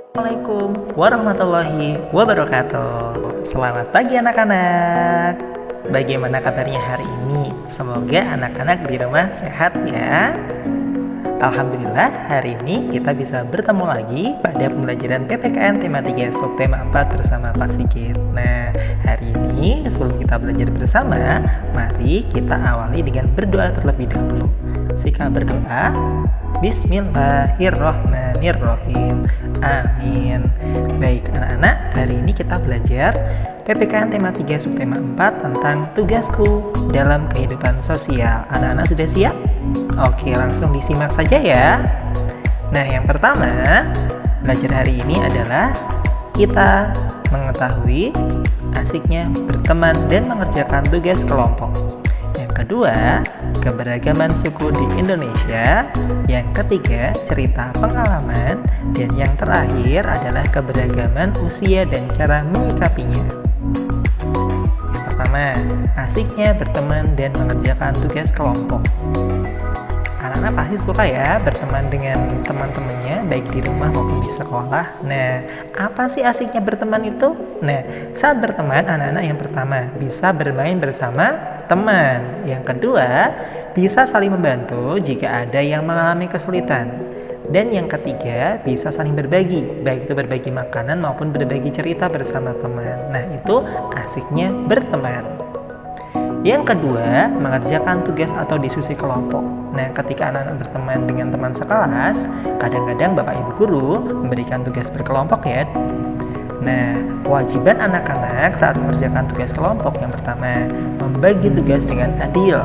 Assalamualaikum warahmatullahi wabarakatuh. Selamat pagi anak-anak. Bagaimana kabarnya hari ini? Semoga anak-anak di rumah sehat ya. Alhamdulillah hari ini kita bisa bertemu lagi pada pembelajaran PPKN tema 3 subtema 4 bersama Pak Sigit. Nah, hari ini sebelum kita belajar bersama, mari kita awali dengan berdoa terlebih dahulu. Sikap berdoa. Bismillahirrohmanirrohim. Amin. Baik anak-anak, hari ini kita belajar PPKN tema 3 subtema 4 tentang tugasku dalam kehidupan sosial. Anak-anak sudah siap? Oke, langsung disimak saja ya. Nah, yang pertama, belajar hari ini adalah kita mengetahui asiknya berteman dan mengerjakan tugas kelompok. Yang kedua, keberagaman suku di Indonesia. Yang ketiga, cerita pengalaman. Dan yang terakhir adalah keberagaman usia dan cara menyikapinya. Yang pertama, asiknya berteman dan mengerjakan tugas kelompok. Anak-anak pasti suka ya berteman dengan teman-temannya, baik di rumah maupun di sekolah. Nah, apa sih asiknya berteman itu? Nah, saat berteman, anak-anak yang pertama bisa bermain bersama teman. Yang kedua, bisa saling membantu jika ada yang mengalami kesulitan. Dan yang ketiga, bisa saling berbagi, baik itu berbagi makanan maupun berbagi cerita bersama teman. Nah, itu asiknya berteman. Yang kedua, mengerjakan tugas atau diskusi kelompok. Nah, ketika anak-anak berteman dengan teman sekelas, kadang-kadang Bapak Ibu Guru memberikan tugas berkelompok ya. Nah, kewajiban anak-anak saat mengerjakan tugas kelompok yang pertama, membagi tugas dengan adil.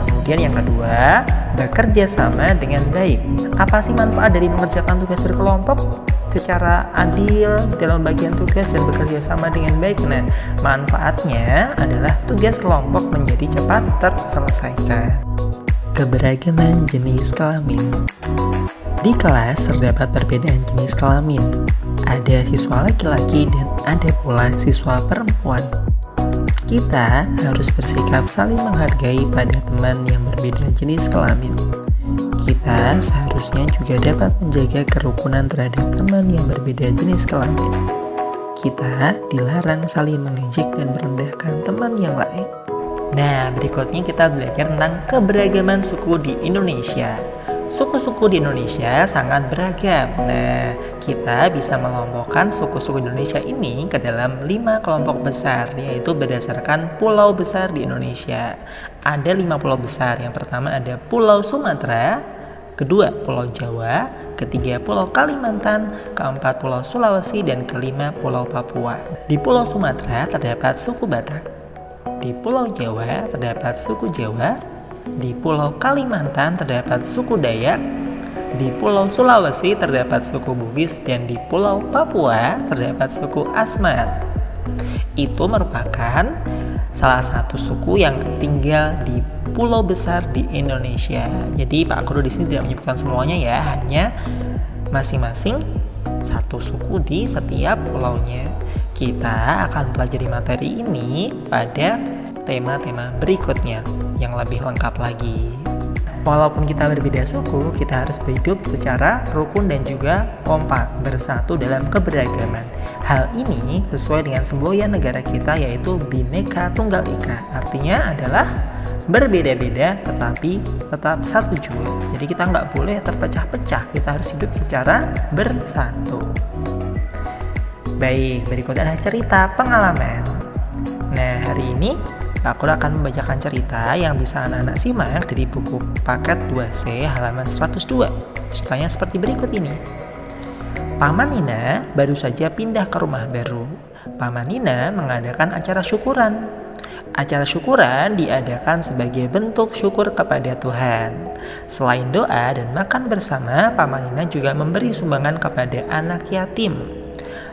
Kemudian yang kedua, bekerja sama dengan baik. Apa sih manfaat dari mengerjakan tugas berkelompok secara adil dalam bagian tugas dan bekerja sama dengan baik? Nah, manfaatnya adalah tugas kelompok menjadi cepat terselesaikan. Keberagaman jenis kelamin. Di kelas terdapat perbedaan jenis kelamin. Ada siswa laki-laki dan ada pula siswa perempuan. Kita harus bersikap saling menghargai pada teman yang berbeda jenis kelamin. Kita seharusnya juga dapat menjaga kerukunan terhadap teman yang berbeda jenis kelamin. Kita dilarang saling mengejek dan merendahkan teman yang lain. Nah, berikutnya kita belajar tentang keberagaman suku di Indonesia. Suku-suku di Indonesia sangat beragam. Nah, kita bisa mengelompokkan suku-suku Indonesia ini ke dalam 5 kelompok besar, yaitu berdasarkan pulau besar di Indonesia. Ada 5 pulau besar. Yang pertama ada Pulau Sumatera, kedua Pulau Jawa, ketiga Pulau Kalimantan, keempat Pulau Sulawesi, dan kelima Pulau Papua. Di Pulau Sumatera terdapat suku Batak. Di Pulau Jawa terdapat suku Jawa. Di Pulau Kalimantan terdapat suku Dayak. Di Pulau Sulawesi terdapat suku Bugis, dan di Pulau Papua terdapat suku Asmat. Itu merupakan salah satu suku yang tinggal di pulau besar di Indonesia. Jadi Pak Guru di sini tidak menyebutkan semuanya ya, hanya masing-masing satu suku di setiap pulaunya. Kita akan pelajari materi ini pada tema-tema berikutnya yang lebih lengkap lagi. Walaupun kita berbeda suku, kita harus hidup secara rukun dan juga kompak, bersatu dalam keberagaman. Hal ini sesuai dengan semboyan negara kita, yaitu Bhinneka Tunggal Ika. Artinya adalah berbeda-beda tetapi tetap satu jua. Jadi kita nggak boleh terpecah-pecah, kita harus hidup secara bersatu. Baik, berikutnya adalah cerita pengalaman. Nah, hari ini Pak Guru akan membacakan cerita yang bisa anak-anak simak dari buku paket 2C halaman 102. Ceritanya seperti berikut ini. Paman Nina baru saja pindah ke rumah baru. Paman Nina mengadakan acara syukuran. Acara syukuran diadakan sebagai bentuk syukur kepada Tuhan. Selain doa dan makan bersama, Paman Nina juga memberi sumbangan kepada anak yatim.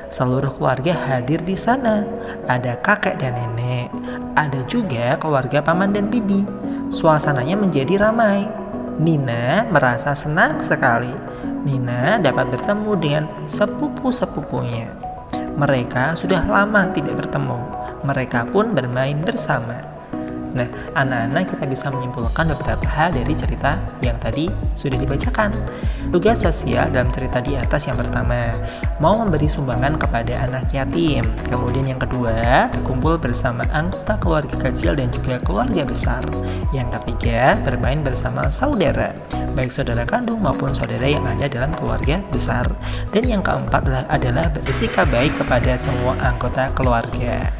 Seluruh keluarga hadir di sana. Ada kakek dan nenek. Ada juga keluarga paman dan bibi. Suasananya menjadi ramai. Nina merasa senang sekali. Nina dapat bertemu dengan sepupu-sepupunya. Mereka sudah lama tidak bertemu. Mereka pun bermain bersama. Nah, anak-anak kita bisa menyimpulkan beberapa hal dari cerita yang tadi sudah dibacakan. Tugas sosial dalam cerita di atas yang pertama, mau memberi sumbangan kepada anak yatim. Kemudian yang kedua, berkumpul bersama anggota keluarga kecil dan juga keluarga besar. Yang ketiga, bermain bersama saudara, baik saudara kandung maupun saudara yang ada dalam keluarga besar. Dan yang keempat adalah bersikap baik kepada semua anggota keluarga.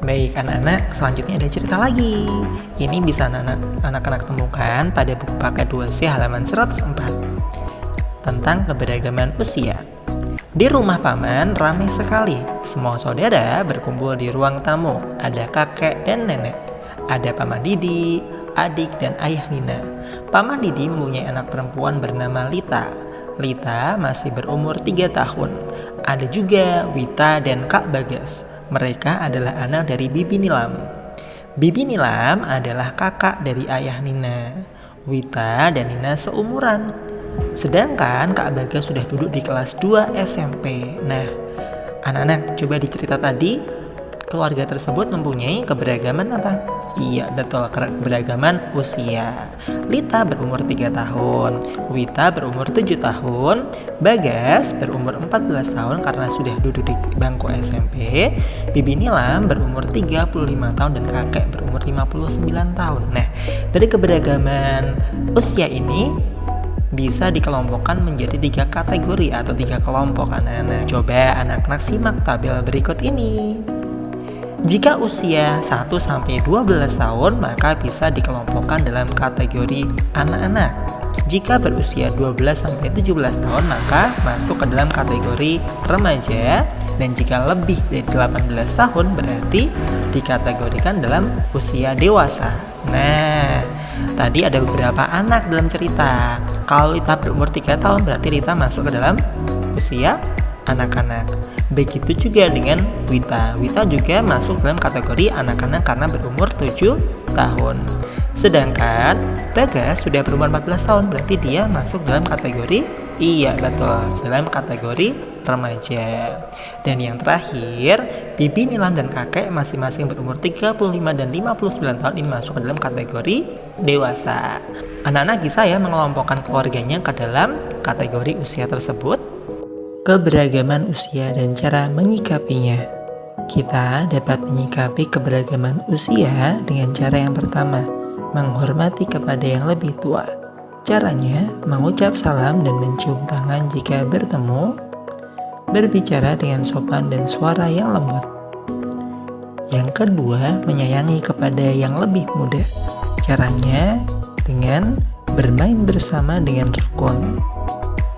Baik anak-anak, selanjutnya ada cerita lagi. Ini bisa anak-anak temukan pada buku paket 2C halaman 104 tentang keberagaman usia. Di rumah paman ramai sekali. Semua saudara berkumpul di ruang tamu. Ada kakek dan nenek. Ada paman Didi, adik dan ayah Nina. Paman Didi mempunyai anak perempuan bernama Lita. Lita masih berumur 3 tahun. Ada juga Wita dan Kak Bagas. Mereka adalah anak dari Bibi Nilam. Bibi Nilam adalah kakak dari ayah Nina. Wita dan Nina seumuran. Sedangkan Kak Bagas sudah duduk di kelas 2 SMP. Nah, anak-anak coba di cerita tadi, keluarga tersebut mempunyai keberagaman apa? Iya, betul, keberagaman usia. Lita berumur 3 tahun, Wita berumur 7 tahun, Bagas berumur 14 tahun karena sudah duduk di bangku SMP, Bibi Nilam berumur 35 tahun dan kakek berumur 59 tahun. Nah, dari keberagaman usia ini bisa dikelompokkan menjadi 3 kategori atau 3 kelompok anak-anak. Coba anak-anak simak tabel berikut ini. Jika usia 1-12 tahun maka bisa dikelompokkan dalam kategori anak-anak. Jika berusia 12-17 tahun maka masuk ke dalam kategori remaja. Dan jika lebih dari 18 tahun berarti dikategorikan dalam usia dewasa. Nah, tadi ada beberapa anak dalam cerita. Kalau Lita berumur 3 tahun berarti Lita masuk ke dalam usia anak-anak. Begitu juga dengan Wita. Wita juga masuk dalam kategori anak-anak karena berumur 7 tahun. Sedangkan Bagas sudah berumur 14 tahun berarti dia masuk dalam kategori dalam kategori remaja. Dan yang terakhir, Bibi Nilam dan kakek masing-masing berumur 35 dan 59 tahun ini masuk ke dalam kategori dewasa. Anak-anak bisa ya mengelompokkan keluarganya ke dalam kategori usia tersebut. Keberagaman usia dan cara menyikapinya. Kita dapat menyikapi keberagaman usia dengan cara yang pertama, menghormati kepada yang lebih tua. Caranya, mengucap salam dan mencium tangan jika bertemu, berbicara dengan sopan dan suara yang lembut. Yang kedua, menyayangi kepada yang lebih muda. Caranya, dengan bermain bersama dengan rukun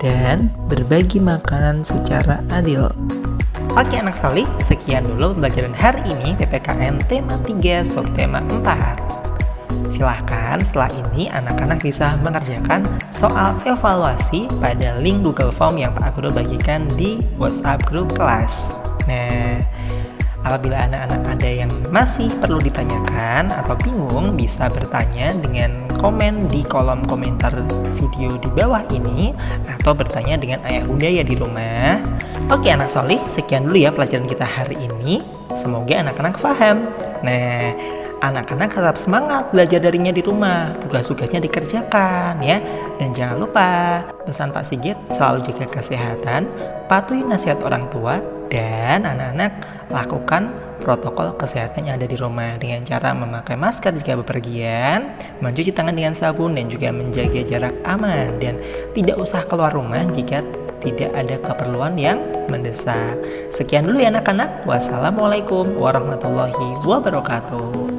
dan berbagi makanan secara adil. Oke anak solih, sekian dulu pembelajaran hari ini PPKN tema 3 subtema 4. Silahkan setelah ini anak-anak bisa mengerjakan soal evaluasi pada link Google Form yang Pak Guru bagikan di WhatsApp grup kelas. Nah, apabila anak-anak ada yang masih perlu ditanyakan atau bingung, bisa bertanya dengan komen di kolom komentar video di bawah ini atau bertanya dengan ayah bunda ya di rumah. Oke anak solih, sekian dulu ya pelajaran kita hari ini. Semoga anak-anak paham. Nah, anak-anak tetap semangat belajar darinya di rumah. Tugas-tugasnya dikerjakan ya. Dan jangan lupa pesan Pak Sigit, selalu jaga kesehatan, patuhi nasihat orang tua, dan anak-anak lakukan protokol kesehatan yang ada di rumah dengan cara memakai masker jika bepergian, mencuci tangan dengan sabun dan juga menjaga jarak aman, dan tidak usah keluar rumah jika tidak ada keperluan yang mendesak. Sekian dulu ya anak-anak. Wassalamualaikum warahmatullahi wabarakatuh.